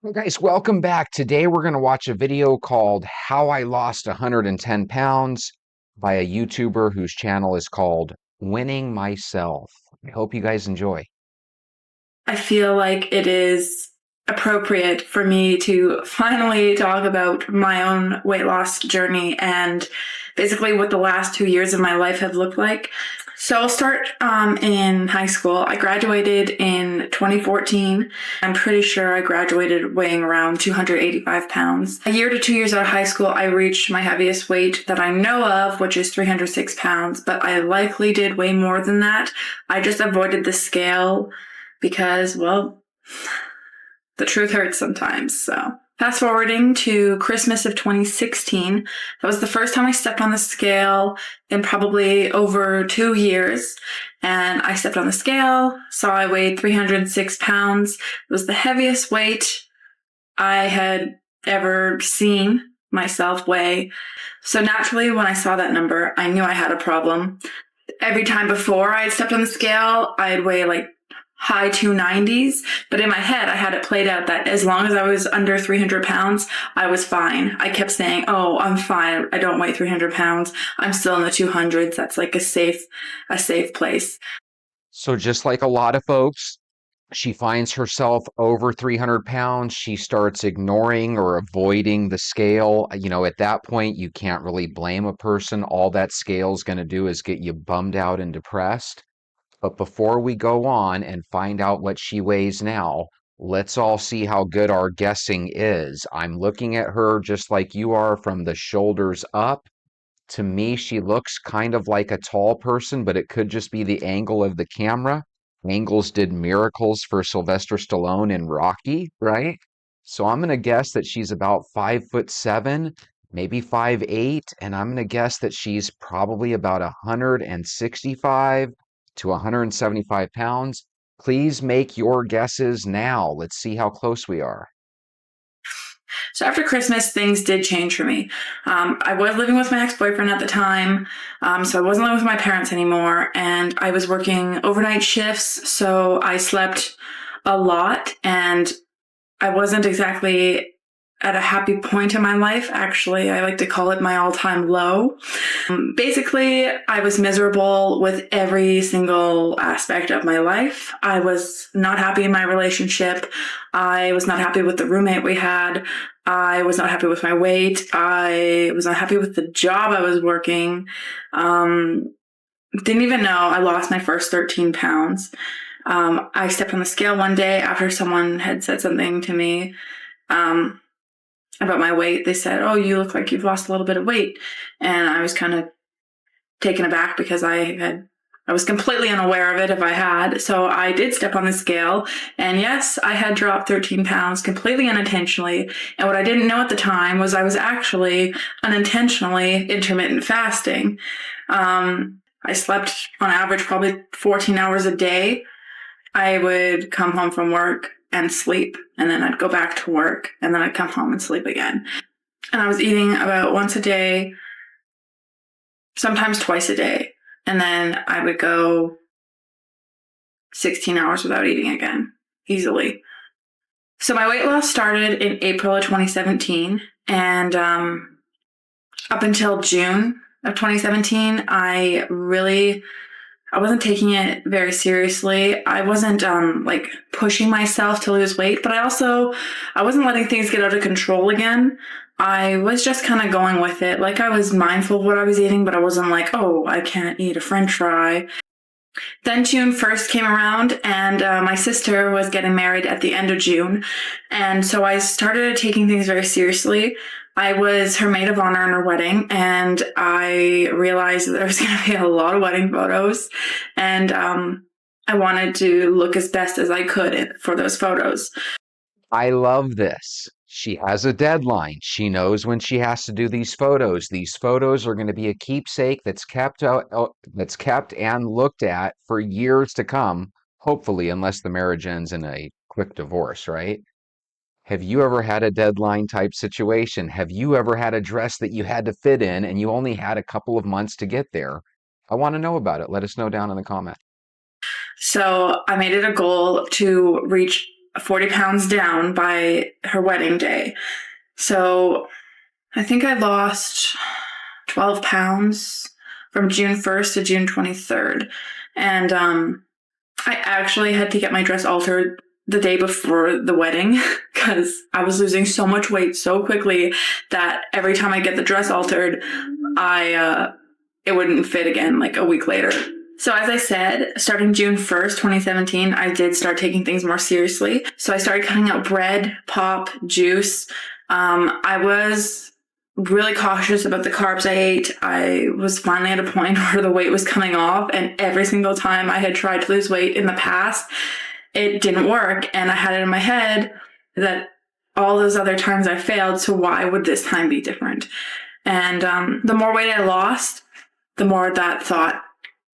Hey guys, welcome back. Today we're going to watch a video called How I Lost 110 Pounds by a YouTuber whose channel is called Winning Myself. I hope you guys enjoy. I feel like it is appropriate for me to finally talk about my own weight loss journey and basically what the last 2 years of my life have looked like. So I'll start in high school. I graduated in 2014. I'm pretty sure I graduated weighing around 285 pounds. A year to 2 years out of high school, I reached my heaviest weight that I know of, which is 306 pounds, but I likely did way more than that. I just avoided the scale because, well, the truth hurts sometimes. So, fast forwarding to Christmas of 2016, that was the first time I stepped on the scale in probably over 2 years. And I stepped on the scale, saw I weighed 306 pounds. It was the heaviest weight I had ever seen myself weigh. So naturally, when I saw that number, I knew I had a problem. Every time before I had stepped on the scale, I'd weigh like high 290s, but in my head, I had it played out that as long as I was under 300 pounds, I was fine. I kept saying, oh, I'm fine. I don't weigh 300 pounds. I'm still in the 200s. That's like a safe place. So, just like a lot of folks, she finds herself over 300 pounds. She starts ignoring or avoiding the scale. At that point, you can't really blame a person. All that scale's going to do is get you bummed out and depressed. But before we go on and find out what she weighs now, let's all see how good our guessing is. I'm looking at her just like you are from the shoulders up. To me, she looks kind of like a tall person, but it could just be the angle of the camera. Angles did miracles for Sylvester Stallone in Rocky, right? So I'm going to guess that she's about 5'7", maybe 5'8", and I'm going to guess that she's probably about 165 to 175 pounds. Please make your guesses now. Let's see how close we are. So after Christmas, things did change for me. I was living with my ex-boyfriend at the time, so I wasn't living with my parents anymore, and I was working overnight shifts, so I slept a lot, and I wasn't exactly at a happy point in my life. Actually, I like to call it my all-time low. Basically, I was miserable with every single aspect of my life. I was not happy in my relationship. I was not happy with the roommate we had. I was not happy with my weight. I was not happy with the job I was working. Didn't even know I lost my first 13 pounds. I stepped on the scale one day after someone had said something to me about my weight. They said, oh, you look like you've lost a little bit of weight. And I was kind of taken aback because I was completely unaware of it if I had. So I did step on the scale. And yes, I had dropped 13 pounds completely unintentionally. And what I didn't know at the time was I was actually unintentionally intermittent fasting. I slept on average probably 14 hours a day. I would come home from work and sleep, and then I'd go back to work, and then I'd come home and sleep again. And I was eating about once a day, sometimes twice a day, and then I would go 16 hours without eating again, easily. So my weight loss started in April of 2017, and up until June of 2017, I wasn't taking it very seriously. I wasn't like pushing myself to lose weight, but I wasn't letting things get out of control again. I was just kind of going with it. Like, I was mindful of what I was eating, but I wasn't like, oh, I can't eat a French fry. Then June 1st came around, and my sister was getting married at the end of June. And so I started taking things very seriously. I was her maid of honor in her wedding, and I realized that there was going to be a lot of wedding photos, and I wanted to look as best as I could for those photos. I love this. She has a deadline. She knows when she has to do these photos. These photos are going to be a keepsake that's kept and looked at for years to come, hopefully, unless the marriage ends in a quick divorce, right? Have you ever had a deadline type situation? Have you ever had a dress that you had to fit in and you only had a couple of months to get there? I want to know about it. Let us know down in the comment. So I made it a goal to reach 40 pounds down by her wedding day. So I think I lost 12 pounds from June 1st to June 23rd. And I actually had to get my dress altered the day before the wedding because I was losing so much weight so quickly that every time I get the dress altered, it wouldn't fit again like a week later. So as I said, starting June 1st, 2017, I did start taking things more seriously. So I started cutting out bread, pop, juice. I was really cautious about the carbs I ate. I was finally at a point where the weight was coming off, and every single time I had tried to lose weight in the past, it didn't work. And I had it in my head that all those other times I failed, so why would this time be different? And the more weight I lost, the more that thought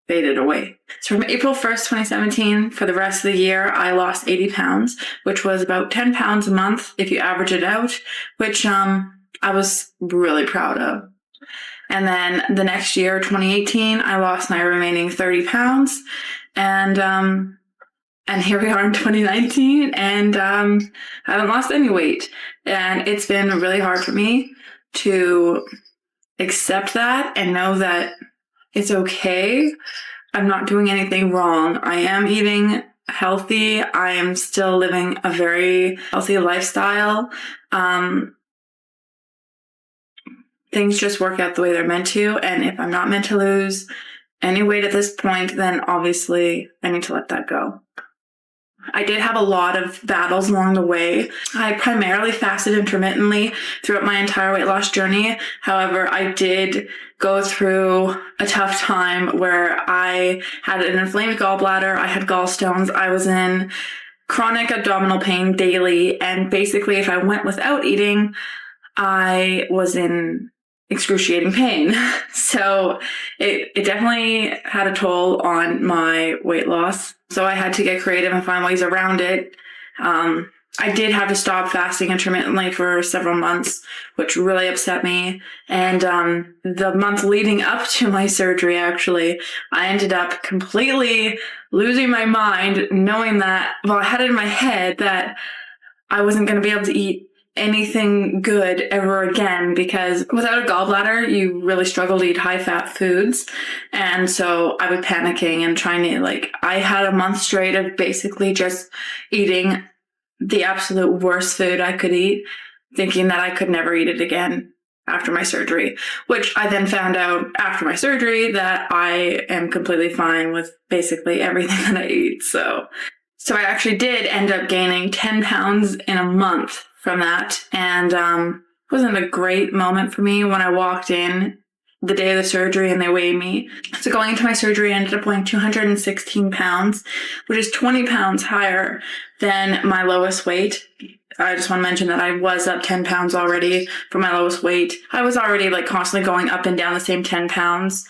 faded away. So from April 1st, 2017, for the rest of the year, I lost 80 pounds, which was about 10 pounds a month if you average it out, which I was really proud of. And then the next year, 2018, I lost my remaining 30 pounds. And here we are in 2019, and I haven't lost any weight. And it's been really hard for me to accept that and know that it's okay. I'm not doing anything wrong. I am eating healthy. I am still living a very healthy lifestyle. Things just work out the way they're meant to. And if I'm not meant to lose any weight at this point, then obviously I need to let that go. I did have a lot of battles along the way. I primarily fasted intermittently throughout my entire weight loss journey. However, I did go through a tough time where I had an inflamed gallbladder, I had gallstones, I was in chronic abdominal pain daily, and basically if I went without eating, I was in excruciating pain. So it definitely had a toll on my weight loss. So I had to get creative and find ways around it. I did have to stop fasting intermittently for several months, which really upset me. And the month leading up to my surgery, actually, I ended up completely losing my mind, knowing that, well, I had it in my head that I wasn't going to be able to eat anything good ever again, because without a gallbladder, you really struggle to eat high-fat foods. And so I was panicking and trying to, I had a month straight of basically just eating the absolute worst food I could eat, thinking that I could never eat it again after my surgery, which I then found out after my surgery that I am completely fine with basically everything that I eat. So I actually did end up gaining 10 pounds in a month from that. And it wasn't a great moment for me when I walked in the day of the surgery and they weighed me. So going into my surgery, I ended up weighing 216 pounds, which is 20 pounds higher than my lowest weight. I just want to mention that I was up 10 pounds already from my lowest weight. I was already constantly going up and down the same 10 pounds.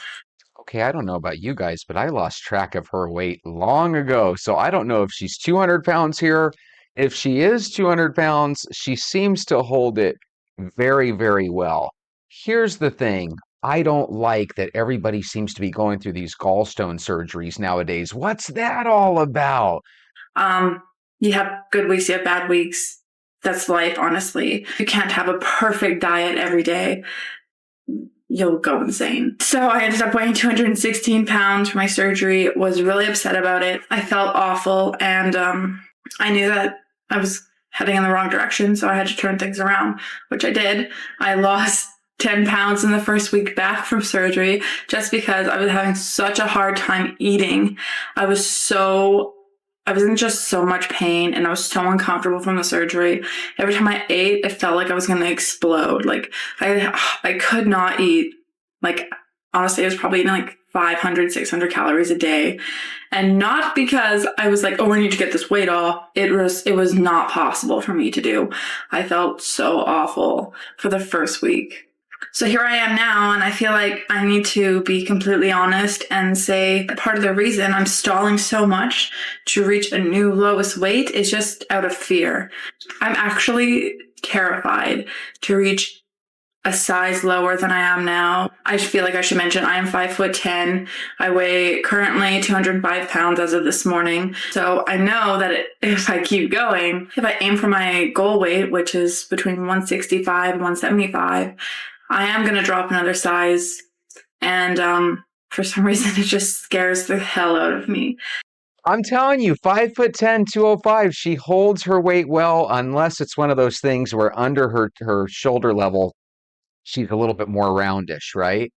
Okay, I don't know about you guys, but I lost track of her weight long ago. So I don't know if she's 200 pounds here. If she is 200 pounds, she seems to hold it very, very well. Here's the thing. I don't like that everybody seems to be going through these gallstone surgeries nowadays. What's that all about? You have good weeks, you have bad weeks. That's life, honestly. You can't have a perfect diet every day. You'll go insane. So I ended up weighing 216 pounds for my surgery, was really upset about it. I felt awful, and I knew that I was heading in the wrong direction, so I had to turn things around, which I did. I lost 10 pounds in the first week back from surgery just because I was having such a hard time eating. I was in just so much pain, and I was so uncomfortable from the surgery. Every time I ate, it felt like I was going to explode. I could not eat. Honestly, I was probably eating 500, 600 calories a day. And not because I was like, oh, I need to get this weight off. It was not possible for me to do. I felt so awful for the first week. So here I am now, and I feel like I need to be completely honest and say part of the reason I'm stalling so much to reach a new lowest weight is just out of fear. I'm actually terrified to reach a size lower than I am now. I feel like I should mention I am 5'10". I weigh currently 205 pounds as of this morning. So I know that if I keep going, if I aim for my goal weight, which is between 165 and 175, I am going to drop another size. And for some reason, it just scares the hell out of me. I'm telling you, 5'10", 205, she holds her weight well, unless it's one of those things where under her shoulder level, she's a little bit more roundish, right?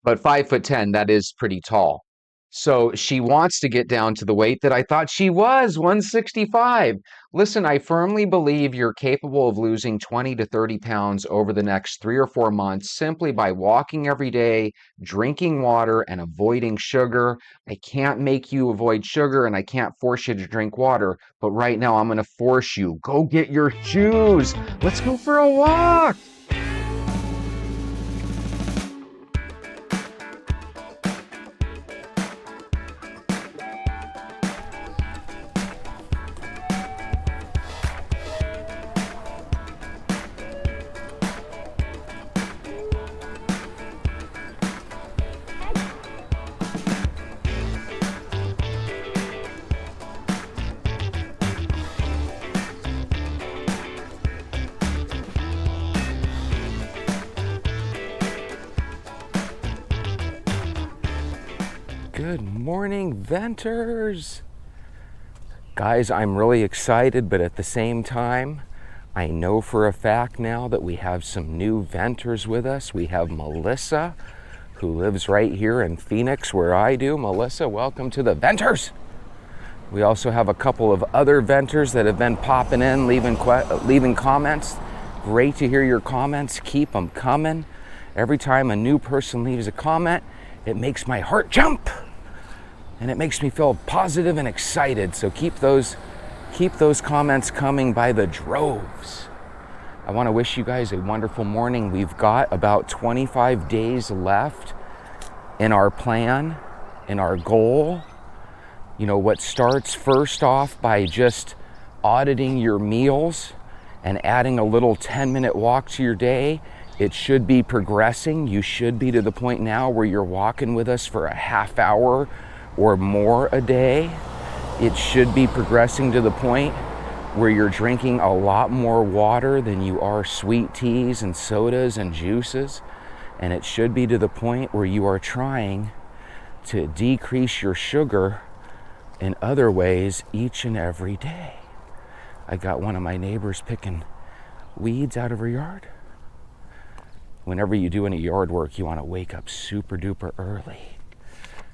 But 5'10", that is pretty tall. So she wants to get down to the weight that I thought she was, 165. Listen, I firmly believe you're capable of losing 20 to 30 pounds over the next 3 or 4 months simply by walking every day, drinking water, and avoiding sugar. I can't make you avoid sugar and I can't force you to drink water, but right now I'm going to force you. Go get your shoes. Let's go for a walk. Good morning, venters. Guys, I'm really excited, but at the same time, I know for a fact now that we have some new venters with us. We have Melissa, who lives right here in Phoenix, where I do. Melissa, welcome to the venters. We also have a couple of other venters that have been popping in, leaving comments. Great to hear your comments. Keep them coming. Every time a new person leaves a comment, it makes my heart jump. And it makes me feel positive and excited. So keep those comments coming by the droves. I want to wish you guys a wonderful morning. We've got about 25 days left in our plan, in our goal. You know, what starts first off by just auditing your meals and adding a little 10-minute walk to your day. It should be progressing. You should be to the point now where you're walking with us for a half hour or more a day. It should be progressing to the point where you're drinking a lot more water than you are sweet teas and sodas and juices. And it should be to the point where you are trying to decrease your sugar in other ways each and every day. I got one of my neighbors picking weeds out of her yard. Whenever you do any yard work, you want to wake up super duper early.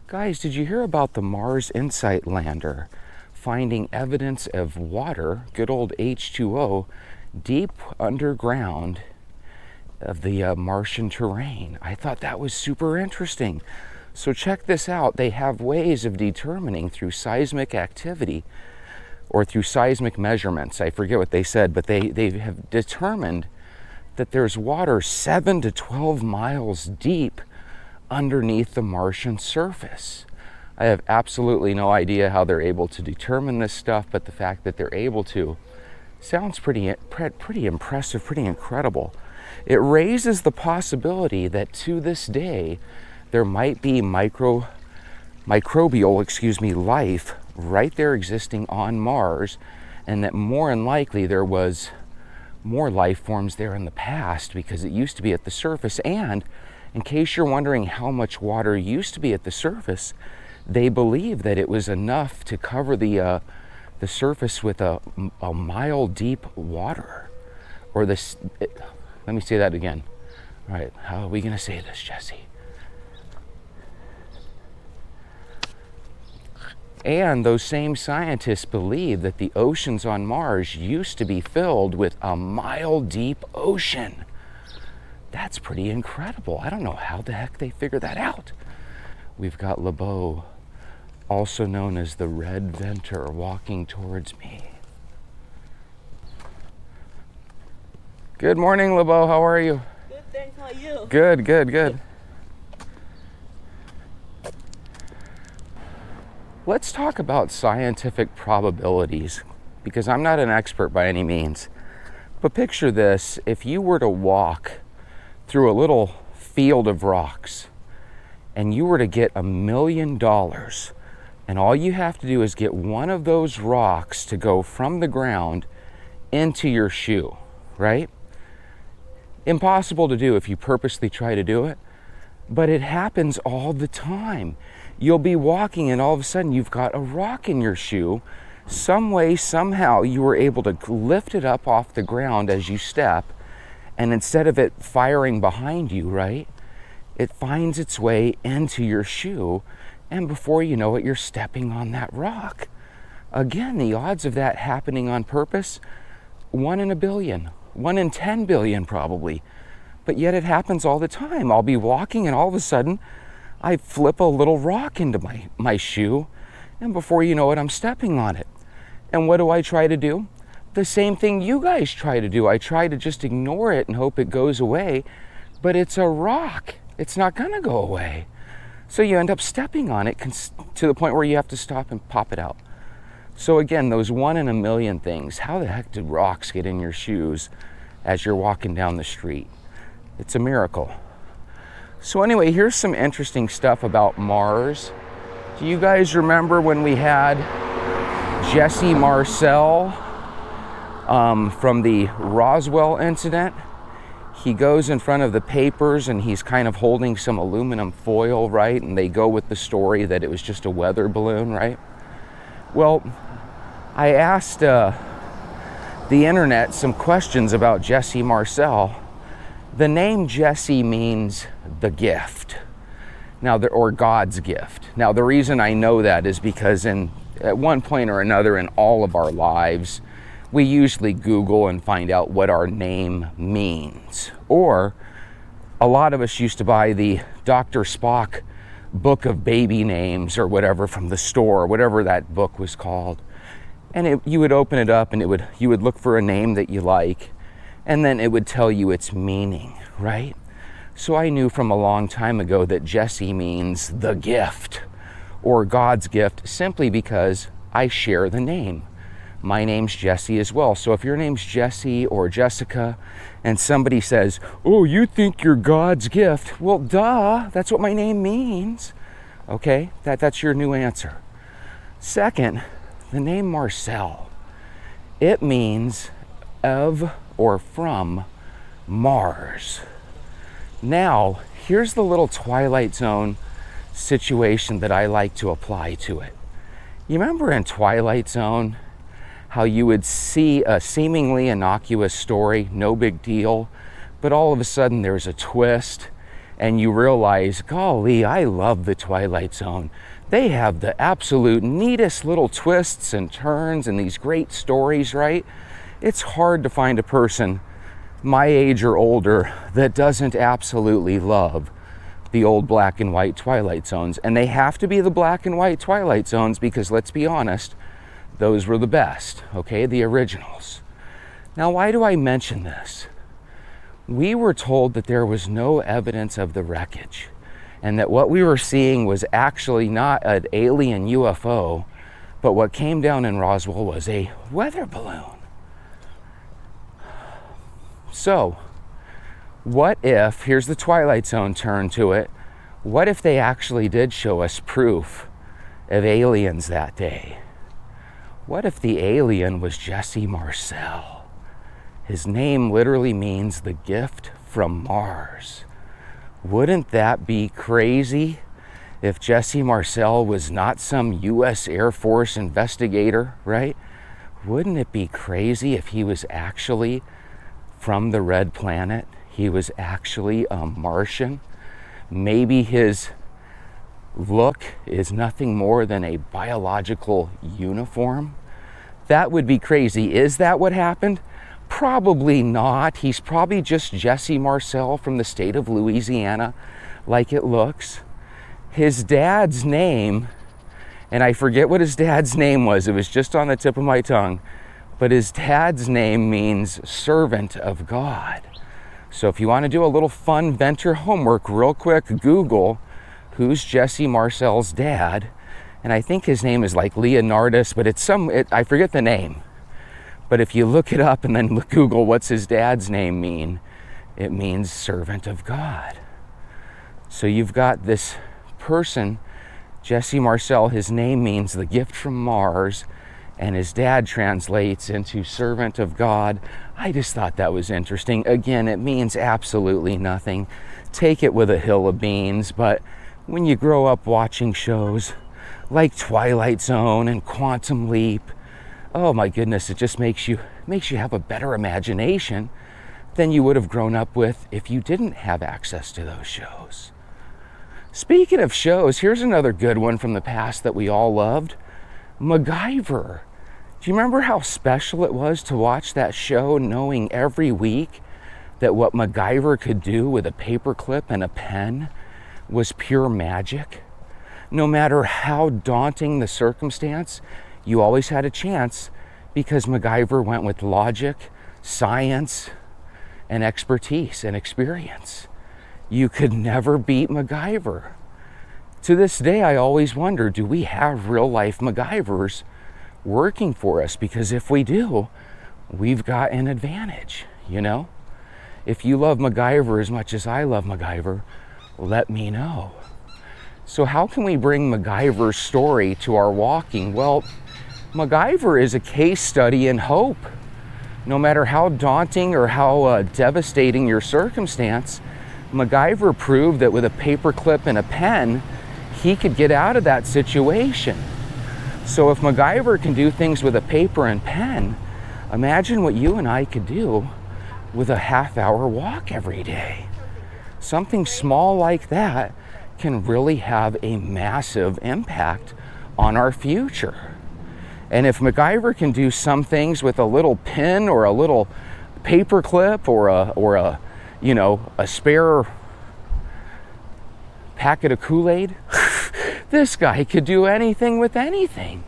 Guys, did you hear about the Mars InSight lander finding evidence of water, good old H2O, deep underground of the Martian terrain? I thought that was super interesting. So check this out. They have ways of determining through seismic activity or through seismic measurements. I forget what they said, but they have determined that there's water 7 to 12 miles deep underneath the Martian surface. I have absolutely no idea how they're able to determine this stuff, but the fact that they're able to sounds pretty impressive, pretty incredible. It raises the possibility that to this day there might be microbial life right there existing on Mars, and that more than likely there was more life forms there in the past because it used to be at the surface. And in case you're wondering how much water used to be at the surface, they believe that it was enough to cover the surface with a mile deep water. Let me say that again. All right, how are we going to say this, Jesse? And those same scientists believe that the oceans on Mars used to be filled with a mile deep ocean. That's pretty incredible. I don't know how the heck they figured that out. We've got LeBeau, also known as the Red Venter, walking towards me. Good morning, LeBeau. How are you? Good, thanks. How are you? Good, good, good. Let's talk about scientific probabilities, because I'm not an expert by any means. But picture this, if you were to walk through a little field of rocks and you were to get $1 million, and all you have to do is get one of those rocks to go from the ground into your shoe, right? Impossible to do if you purposely try to do it, but it happens all the time. You'll be walking and all of a sudden you've got a rock in your shoe. Some way, somehow, you were able to lift it up off the ground as you step, and instead of it firing behind you, right, it finds its way into your shoe, and before you know it, you're stepping on that rock. Again, the odds of that happening on purpose, 1 in a billion, 1 in 10 billion probably, but yet it happens all the time. I'll be walking and all of a sudden, I flip a little rock into my shoe, and before you know it, I'm stepping on it. And what do I try to do? The same thing you guys try to do. I try to just ignore it and hope it goes away, but it's a rock. It's not gonna go away. So you end up stepping on it to the point where you have to stop and pop it out. So again, those 1 in a million things, how the heck did rocks get in your shoes as you're walking down the street? It's a miracle. So anyway, here's some interesting stuff about Mars. Do you guys remember when we had Jesse Marcel from the Roswell incident? He goes in front of the papers and he's kind of holding some aluminum foil, right? And they go with the story that it was just a weather balloon, right? Well, I asked the internet some questions about Jesse Marcel. The name Jesse means the gift. Now, or God's gift. Now, the reason I know that is because at one point or another in all of our lives, we usually Google and find out what our name means. Or a lot of us used to buy the Dr. Spock book of baby names or whatever from the store, whatever that book was called. And you would open it up and you would look for a name that you like, and then it would tell you its meaning, right? So I knew from a long time ago that Jesse means the gift or God's gift, simply because I share the name. My name's Jesse as well. So if your name's Jesse or Jessica and somebody says, oh, you think you're God's gift, well, duh, that's what my name means. Okay, that's your new answer. Second, the name Marcel, it means of or from Mars. Now, here's the little Twilight Zone situation that I like to apply to it. You remember in Twilight Zone how you would see a seemingly innocuous story, no big deal, but all of a sudden there's a twist and you realize, golly, I love the Twilight Zone. They have the absolute neatest little twists and turns and these great stories, right? It's hard to find a person my age or older that doesn't absolutely love the old black and white Twilight Zones. And they have to be the black and white Twilight Zones because, let's be honest, those were the best, okay? The originals. Now, why do I mention this? We were told that there was no evidence of the wreckage and that what we were seeing was actually not an alien UFO, but what came down in Roswell was a weather balloon. So, what if, here's the Twilight Zone turn to it, what if they actually did show us proof of aliens that day? What if the alien was Jesse Marcel? His name literally means the gift from Mars. Wouldn't that be crazy if Jesse Marcel was not some U.S. Air Force investigator, right? Wouldn't it be crazy if he was actually from the red planet? He was actually a Martian. Maybe his look is nothing more than a biological uniform. That would be crazy. Is that what happened? Probably not. He's probably just Jesse Marcel from the state of Louisiana, like it looks. His dad's name, and I forget what his dad's name was. It was just on the tip of my tongue. But his dad's name means servant of God. So if you want to do a little fun venture homework real quick, Google who's Jesse Marcel's dad. And I think his name is like Leonardus, but I forget the name. But if you look it up and then Google what's his dad's name mean, It means servant of God. So you've got this person, Jesse Marcel, his name means the gift from Mars, and his dad translates into servant of God. I just thought that was interesting. Again, it means absolutely nothing. Take it with a hill of beans, but when you grow up watching shows like Twilight Zone and Quantum Leap, oh my goodness, it just makes you have a better imagination than you would have grown up with if you didn't have access to those shows. Speaking of shows, here's another good one from the past that we all loved, MacGyver. Do you remember how special it was to watch that show, knowing every week that what MacGyver could do with a paperclip and a pen was pure magic? No matter how daunting the circumstance, you always had a chance because MacGyver went with logic, science, and expertise and experience. You could never beat MacGyver. To this day, I always wonder, do we have real life MacGyvers working for us? Because if we do, we've got an advantage, you know? If you love MacGyver as much as I love MacGyver, let me know. So how can we bring MacGyver's story to our walking? Well, MacGyver is a case study in hope. No matter how daunting or how devastating your circumstance, MacGyver proved that with a paperclip and a pen, he could get out of that situation. So if MacGyver can do things with a paper and pen, imagine what you and I could do with a half-hour walk every day. Something small like that can really have a massive impact on our future. And if MacGyver can do some things with a little pen or a little paperclip or a spare packet of Kool-Aid, this guy could do anything with anything.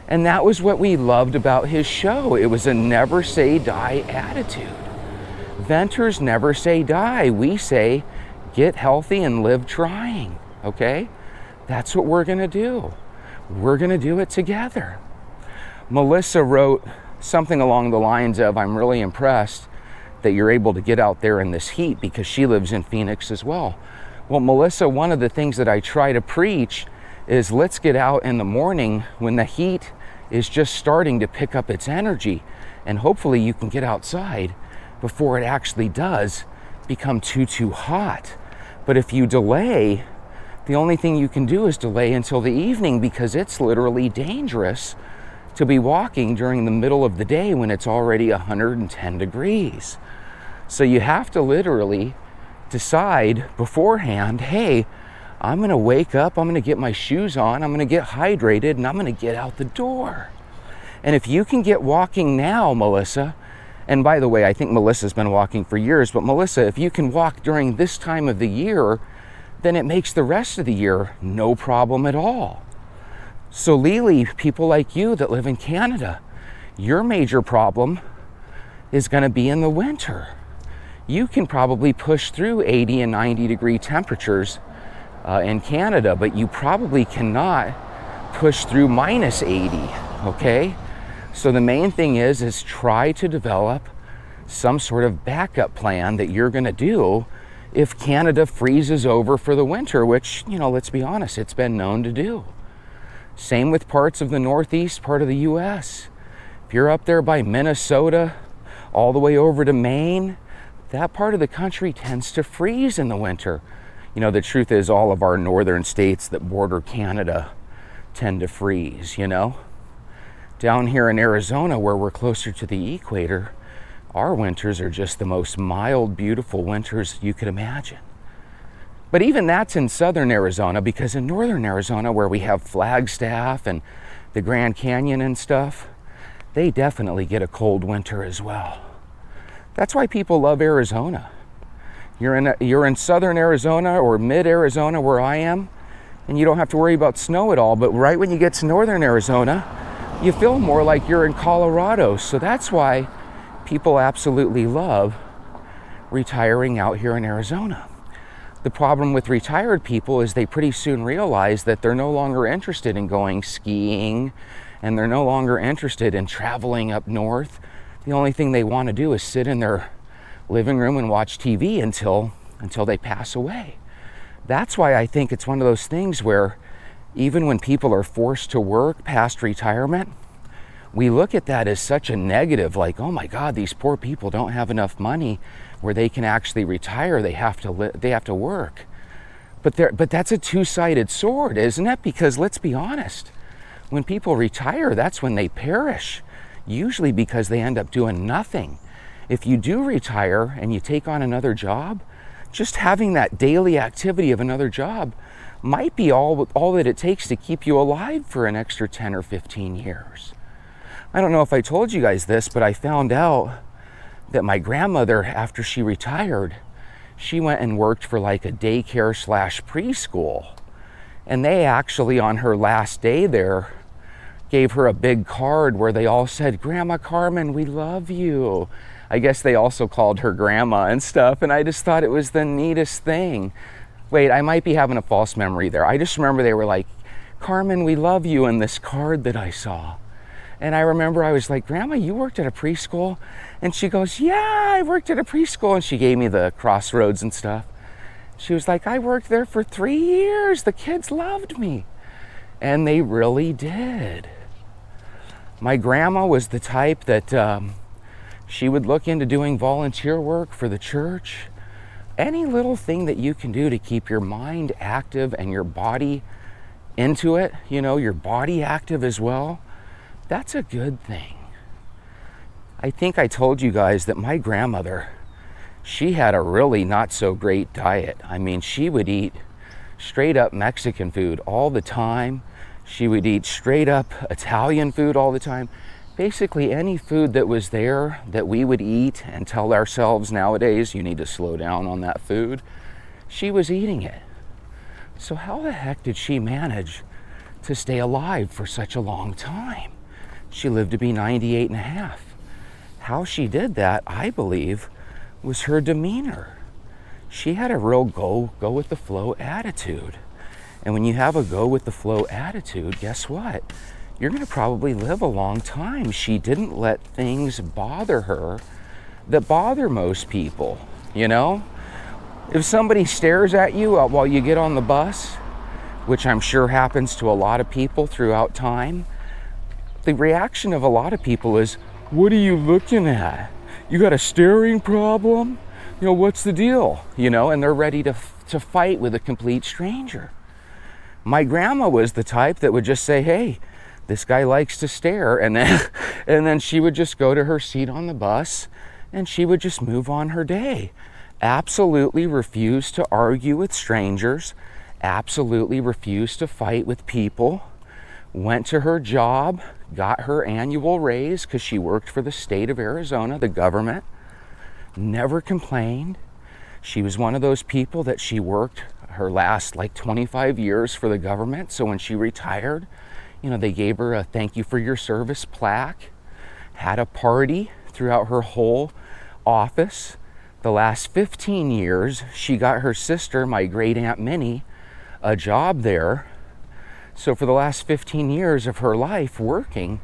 And that was what we loved about his show. It was a never say die attitude. Venters never say die. We say get healthy and live trying, okay? That's what we're gonna do. We're gonna do it together. Melissa wrote something along the lines of, I'm really impressed that you're able to get out there in this heat, because she lives in Phoenix as well. Well, Melissa, one of the things that I try to preach is let's get out in the morning when the heat is just starting to pick up its energy, and hopefully you can get outside before it actually does become too hot. But if you delay, the only thing you can do is delay until the evening, because it's literally dangerous to be walking during the middle of the day when it's already 110 degrees. So you have to literally decide beforehand, hey, I'm gonna wake up, I'm gonna get my shoes on, I'm gonna get hydrated, and I'm gonna get out the door. And if you can get walking now, Melissa, and by the way, I think Melissa's been walking for years, but Melissa, if you can walk during this time of the year, then it makes the rest of the year no problem at all. So Lily, people like you that live in Canada, your major problem is going to be in the winter. You can probably push through 80 and 90 degree temperatures in Canada, but you probably cannot push through minus 80, okay? So the main thing is try to develop some sort of backup plan that you're going to do if Canada freezes over for the winter, which, you know, let's be honest, it's been known to do. Same with parts of the northeast part of the US. If you're up there by Minnesota, all the way over to Maine, that part of the country tends to freeze in the winter. You know, the truth is all of our northern states that border Canada tend to freeze, you know. Down here in Arizona, where we're closer to the equator, our winters are just the most mild, beautiful winters you could imagine. But even that's in southern Arizona, because in northern Arizona, where we have Flagstaff and the Grand Canyon and stuff, they definitely get a cold winter as well. That's why people love Arizona. You're in southern Arizona or mid-Arizona where I am, and you don't have to worry about snow at all, but right when you get to northern Arizona, you feel more like you're in Colorado. So that's why people absolutely love retiring out here in Arizona. The problem with retired people is they pretty soon realize that they're no longer interested in going skiing, and they're no longer interested in traveling up north. The only thing they want to do is sit in their living room and watch TV until they pass away. That's why I think it's one of those things where even when people are forced to work past retirement, we look at that as such a negative, like, oh my God, these poor people don't have enough money where they can actually retire. They have to work. But that's a two-sided sword, isn't it? Because let's be honest, when people retire, that's when they perish, usually because they end up doing nothing. If you do retire and you take on another job, just having that daily activity of another job might be all that it takes to keep you alive for an extra 10 or 15 years. I don't know if I told you guys this, but I found out that my grandmother, after she retired, she went and worked for like a daycare / preschool. And they actually, on her last day there, gave her a big card where they all said, "Grandma Carmen, we love you." I guess they also called her grandma and stuff. And I just thought it was the neatest thing. Wait, I might be having a false memory there. I just remember they were like, "Carmen, we love you," in this card that I saw. And I remember I was like, "Grandma, you worked at a preschool?" And she goes, "Yeah, I worked at a preschool." And she gave me the crossroads and stuff. She was like, "I worked there for 3 years. The kids loved me." And they really did. My grandma was the type that she would look into doing volunteer work for the church. Any little thing that you can do to keep your mind active and your body into it, your body active as well, that's a good thing. I think I told you guys that my grandmother, she had a really not so great diet. I mean, she would eat straight up Mexican food all the time. She would eat straight up Italian food all the time. Basically any food that was there that we would eat and tell ourselves nowadays, you need to slow down on that food, she was eating it. So how the heck did she manage to stay alive for such a long time? She lived to be 98 and a half. How she did that, I believe, was her demeanor. She had a real go with the flow attitude. And when you have a go with the flow attitude, guess what? You're going to probably live a long time. She didn't let things bother her that bother most people, If somebody stares at you while you get on the bus, which I'm sure happens to a lot of people throughout time, the reaction of a lot of people is, "What are you looking at? You got a staring problem? What's the deal?" And they're ready to fight with a complete stranger. My grandma was the type that would just say, "Hey, this guy likes to stare," and then she would just go to her seat on the bus and she would just move on her day. Absolutely refused to argue with strangers, absolutely refused to fight with people, went to her job, got her annual raise because she worked for the state of Arizona, the government, never complained. She was one of those people that she worked her last 25 years for the government, so when she retired, they gave her a "thank you for your service" plaque, had a party throughout her whole office. The last 15 years, she got her sister, my great Aunt Minnie, a job there. So for the last 15 years of her life working,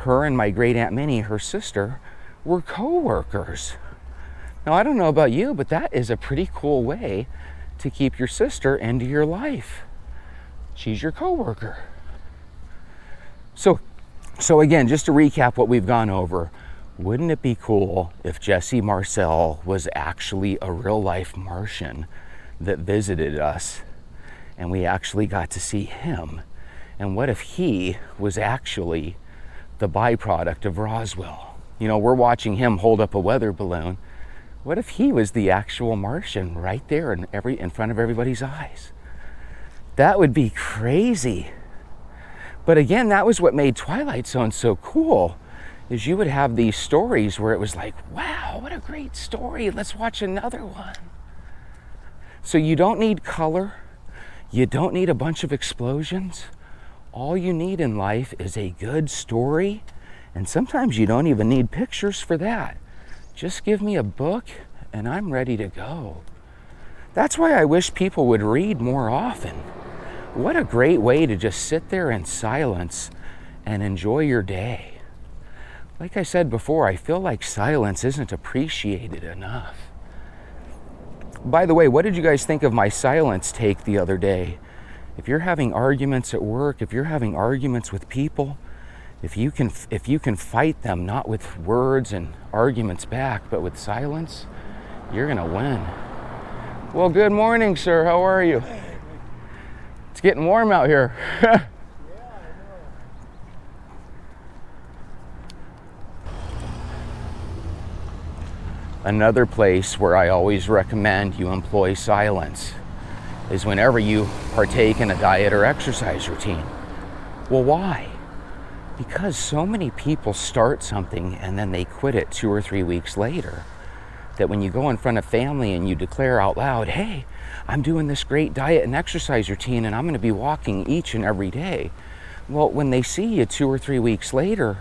her and my great Aunt Minnie, her sister, were co-workers. Now, I don't know about you, but that is a pretty cool way to keep your sister into your life. She's your co-worker. So again, just to recap what we've gone over, wouldn't it be cool if Jesse Marcel was actually a real-life Martian that visited us and we actually got to see him? And what if he was actually the byproduct of Roswell? We're watching him hold up a weather balloon. What if he was the actual Martian right there in front of everybody's eyes? That would be crazy. But again, that was what made Twilight Zone so cool, is you would have these stories where it was like, wow, what a great story. Let's watch another one. So you don't need color. You don't need a bunch of explosions. All you need in life is a good story. And sometimes you don't even need pictures for that. Just give me a book and I'm ready to go. That's why I wish people would read more often. What a great way to just sit there in silence and enjoy your day. Like I said before, I feel like silence isn't appreciated enough. By the way, what did you guys think of my silence take the other day? If you're having arguments at work, if you're having arguments with people, if you can fight them not with words and arguments back, but with silence, you're gonna win. Well, good morning, sir. How are you? It's getting warm out here. Another place where I always recommend you employ silence is whenever you partake in a diet or exercise routine. Well, why? Because so many people start something and then they quit it 2 or 3 weeks later, that when you go in front of family and you declare out loud, hey, I'm doing this great diet and exercise routine and I'm going to be walking each and every day. Well, when they see you 2 or 3 weeks later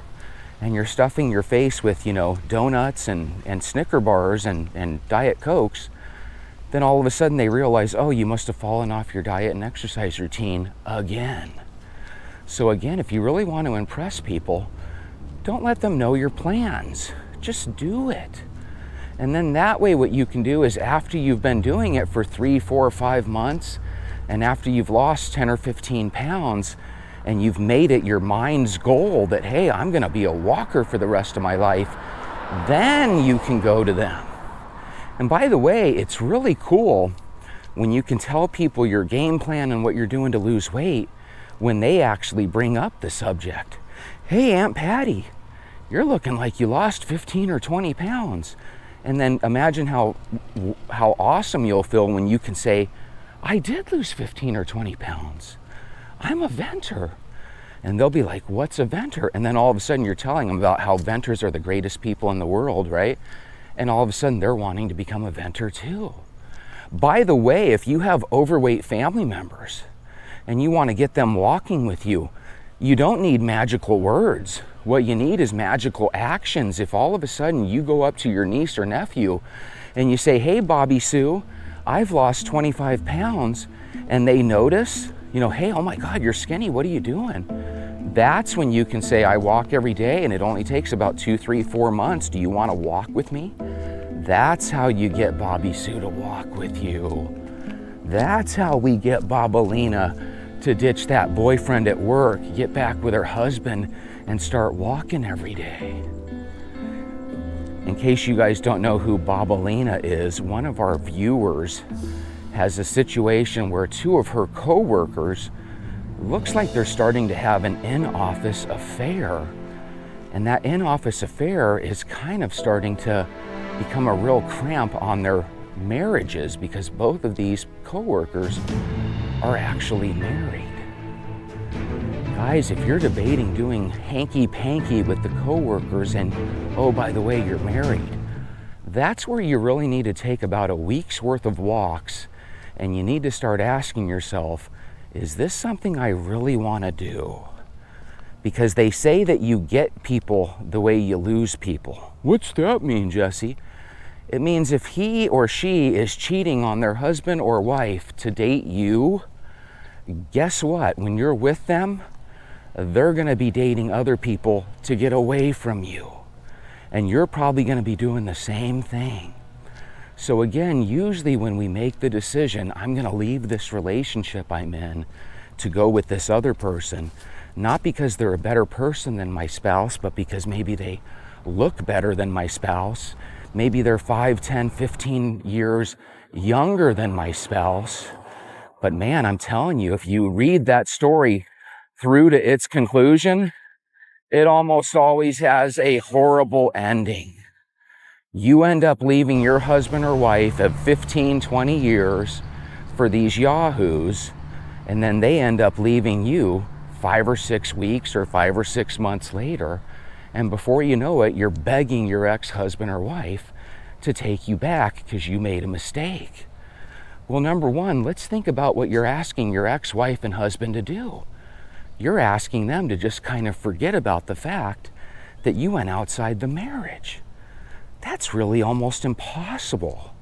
and you're stuffing your face with, donuts and Snicker bars and Diet Cokes, then all of a sudden they realize, oh, you must have fallen off your diet and exercise routine again. So again, if you really want to impress people, don't let them know your plans. Just do it. And then that way what you can do is, after you've been doing it for 3, 4, or 5 months, and after you've lost 10 or 15 pounds, and you've made it your mind's goal that, hey, I'm gonna be a walker for the rest of my life, then you can go to them. And by the way, it's really cool when you can tell people your game plan and what you're doing to lose weight when they actually bring up the subject. Hey, Aunt Patty, you're looking like you lost 15 or 20 pounds. And then imagine how awesome you'll feel when you can say, I did lose 15 or 20 pounds. I'm a venter. And they'll be like, what's a venter? And then all of a sudden you're telling them about how venters are the greatest people in the world, right? And all of a sudden they're wanting to become a venter too. By the way, if you have overweight family members and you want to get them walking with you, you don't need magical words. What you need is magical actions. If all of a sudden you go up to your niece or nephew and you say, hey, Bobby Sue, I've lost 25 pounds, and they notice, hey, oh my God, you're skinny, what are you doing? That's when you can say, I walk every day and it only takes about 2, 3, 4 months. Do you want to walk with me? That's how you get Bobby Sue to walk with you. That's how we get Bobalina to ditch that boyfriend at work, get back with her husband, and start walking every day. In case you guys don't know who Bobalina is, one of our viewers has a situation where 2 of her co-workers looks like they're starting to have an in-office affair. And that in-office affair is kind of starting to become a real cramp on their marriages, because both of these co-workers are actually married. Guys, if you're debating doing hanky-panky with the co-workers and, oh, by the way, you're married, that's where you really need to take about a week's worth of walks, and you need to start asking yourself, is this something I really want to do? Because they say that you get people the way you lose people. What's that mean, Jesse? It means if he or she is cheating on their husband or wife to date you, guess what? When you're with them, they're going to be dating other people to get away from you. And you're probably going to be doing the same thing. So again, usually when we make the decision, I'm going to leave this relationship I'm in to go with this other person, not because they're a better person than my spouse, but because maybe they look better than my spouse. Maybe they're 5, 10, 15 years younger than my spouse. But man, I'm telling you, if you read that story through to its conclusion, it almost always has a horrible ending. You end up leaving your husband or wife of 15, 20 years for these yahoos, and then they end up leaving you 5 or 6 weeks or 5 or 6 months later, and before you know it, you're begging your ex-husband or wife to take you back because you made a mistake. Well, number one, let's think about what you're asking your ex-wife and husband to do. You're asking them to just kind of forget about the fact that you went outside the marriage. That's really almost impossible.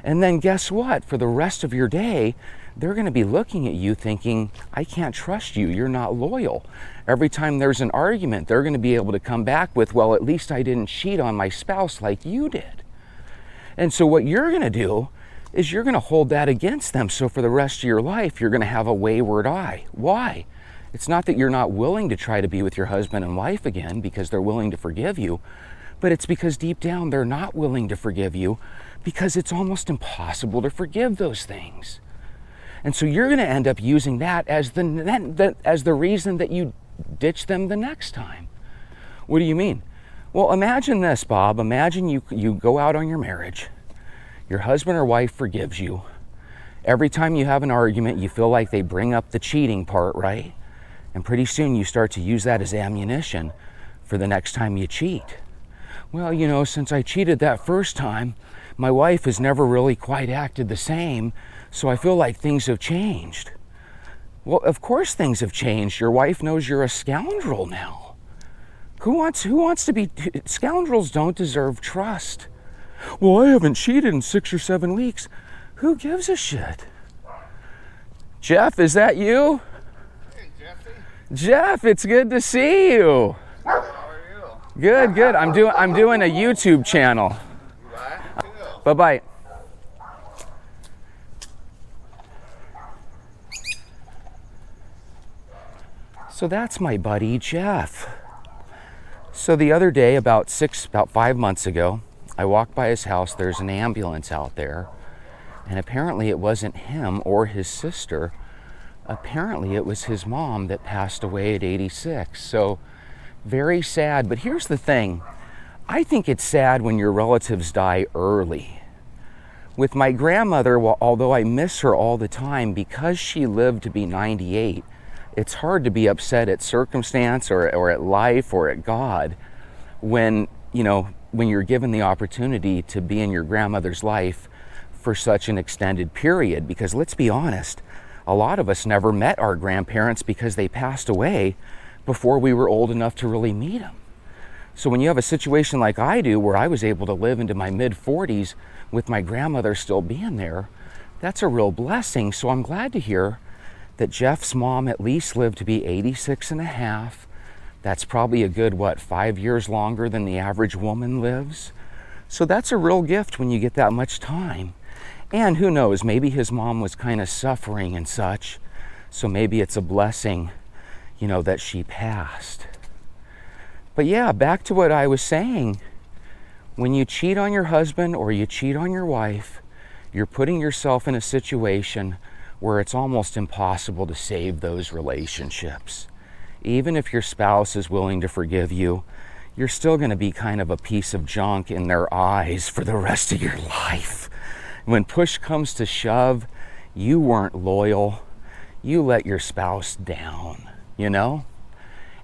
And then guess what? For the rest of your day, they're going to be looking at you thinking, I can't trust you. You're not loyal. Every time there's an argument, they're going to be able to come back with, well, at least I didn't cheat on my spouse like you did. And so what you're going to do is you're going to hold that against them. So for the rest of your life, you're going to have a wayward eye. Why? It's not that you're not willing to try to be with your husband and wife again because they're willing to forgive you, but it's because deep down they're not willing to forgive you because it's almost impossible to forgive those things. And so you're going to end up using that as the reason that you ditch them the next time. What do you mean? Well, imagine this, Bob. Imagine you go out on your marriage. Your husband or wife forgives you. Every time you have an argument, you feel like they bring up the cheating part, right? And pretty soon you start to use that as ammunition for the next time you cheat. Well, you know, since I cheated that first time, my wife has never really quite acted the same, so I feel like things have changed. Well, of course things have changed. Your wife knows you're a scoundrel now. Who wants to be... Scoundrels don't deserve trust. Well, I haven't cheated in 6 or 7 weeks. Who gives a shit? Jeff, is that you? Hey, Jeffy. Jeff, it's good to see you. How are you? Good, good. I'm doing a YouTube channel. What? Bye-bye. So that's my buddy Jeff. So the other day, about 5 months ago, I walked by his house. There's an ambulance out there, and apparently it wasn't him or his sister. Apparently it was his mom that passed away at 86. So very sad. But here's the thing. I think it's sad when your relatives die early. With my grandmother, although I miss her all the time, because she lived to be 98, it's hard to be upset at circumstance or at life or at God when, you know, when you're given the opportunity to be in your grandmother's life for such an extended period. Because let's be honest, a lot of us never met our grandparents because they passed away before we were old enough to really meet them. So when you have a situation like I do, where I was able to live into my mid-40s with my grandmother still being there, that's a real blessing. So I'm glad to hear that Jeff's mom at least lived to be 86 and a half. That's probably a good, 5 years longer than the average woman lives. So that's a real gift when you get that much time. And who knows, maybe his mom was kind of suffering and such. So maybe it's a blessing, you know, that she passed. But yeah, back to what I was saying. When you cheat on your husband or you cheat on your wife, you're putting yourself in a situation where it's almost impossible to save those relationships. Even if your spouse is willing to forgive you, you're still going to be kind of a piece of junk in their eyes for the rest of your life. When push comes to shove, you weren't loyal. You let your spouse down, you know?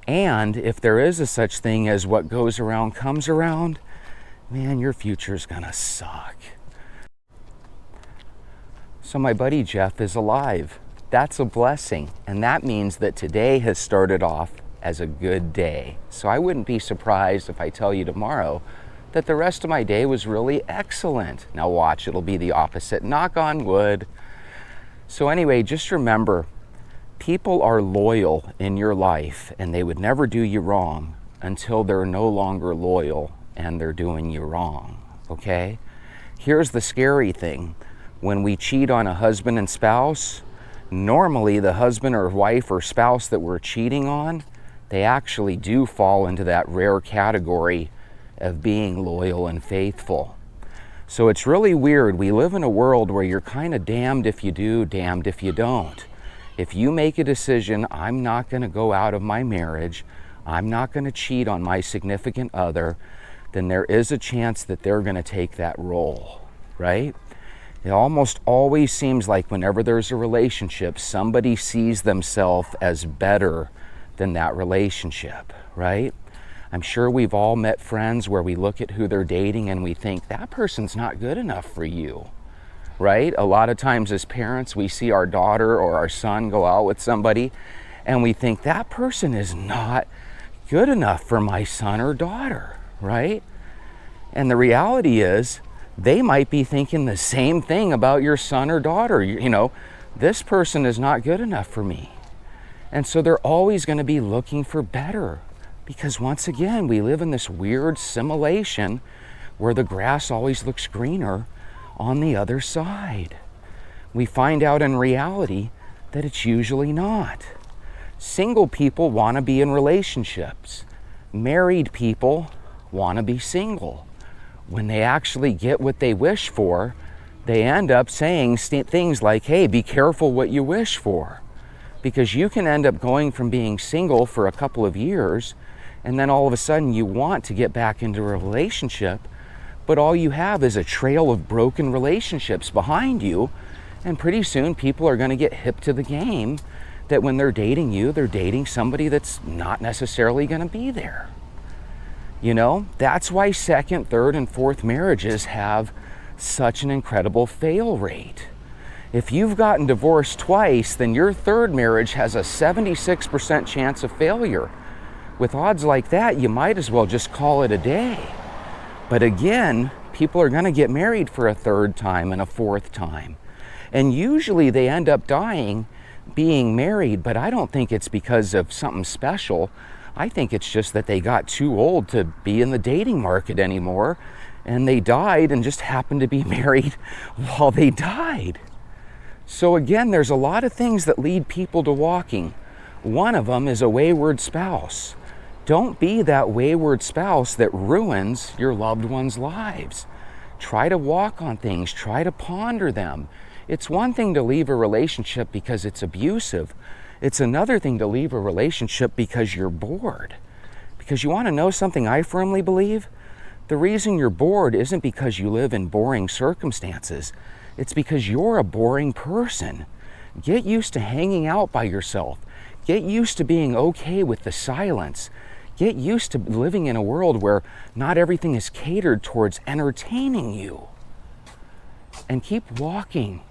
And if there is a such thing as what goes around comes around, man, your future's gonna suck. So my buddy Jeff is alive. That's a blessing. And that means that today has started off as a good day. So I wouldn't be surprised if I tell you tomorrow that the rest of my day was really excellent. Now watch, it'll be the opposite. Knock on wood. So anyway, just remember, people are loyal in your life and they would never do you wrong until they're no longer loyal and they're doing you wrong, okay? Here's the scary thing. When we cheat on a husband and spouse, normally the husband or wife or spouse that we're cheating on, they actually do fall into that rare category of being loyal and faithful. So it's really weird. We live in a world where you're kind of damned if you do, damned if you don't. If you make a decision, I'm not going to go out of my marriage, I'm not going to cheat on my significant other, then there is a chance that they're going to take that role, right? It almost always seems like whenever there's a relationship, somebody sees themselves as better than that relationship, right? I'm sure we've all met friends where we look at who they're dating and we think, that person's not good enough for you, right? A lot of times as parents, we see our daughter or our son go out with somebody and we think, that person is not good enough for my son or daughter, right? And the reality is, they might be thinking the same thing about your son or daughter. You know, this person is not good enough for me. And so they're always going to be looking for better, because once again, we live in this weird simulation where the grass always looks greener on the other side. We find out in reality that it's usually not. Single people want to be in relationships. Married people want to be single. When they actually get what they wish for, they end up saying things like, hey, be careful what you wish for. Because you can end up going from being single for a couple of years, and then all of a sudden you want to get back into a relationship, but all you have is a trail of broken relationships behind you, and pretty soon people are going to get hip to the game that when they're dating you, they're dating somebody that's not necessarily going to be there. You know, that's why second, third, and fourth marriages have such an incredible fail rate. If you've gotten divorced twice, then your third marriage has a 76% chance of failure. With odds like that, you might as well just call it a day. But again, people are going to get married for a third time and a fourth time. And usually they end up being married, but I don't think it's because of something special. I think it's just that they got too old to be in the dating market anymore, and they died and just happened to be married while they died. So again, there's a lot of things that lead people to walking. One of them is a wayward spouse. Don't be that wayward spouse that ruins your loved ones' lives. Try to walk on things, try to ponder them. It's one thing to leave a relationship because it's abusive. It's another thing to leave a relationship because you're bored. Because you want to know something I firmly believe? The reason you're bored isn't because you live in boring circumstances. It's because you're a boring person. Get used to hanging out by yourself. Get used to being okay with the silence. Get used to living in a world where not everything is catered towards entertaining you. And keep walking.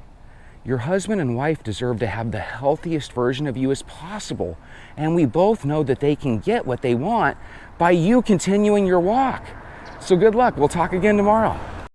Your husband and wife deserve to have the healthiest version of you as possible. And we both know that they can get what they want by you continuing your walk. So good luck. We'll talk again tomorrow.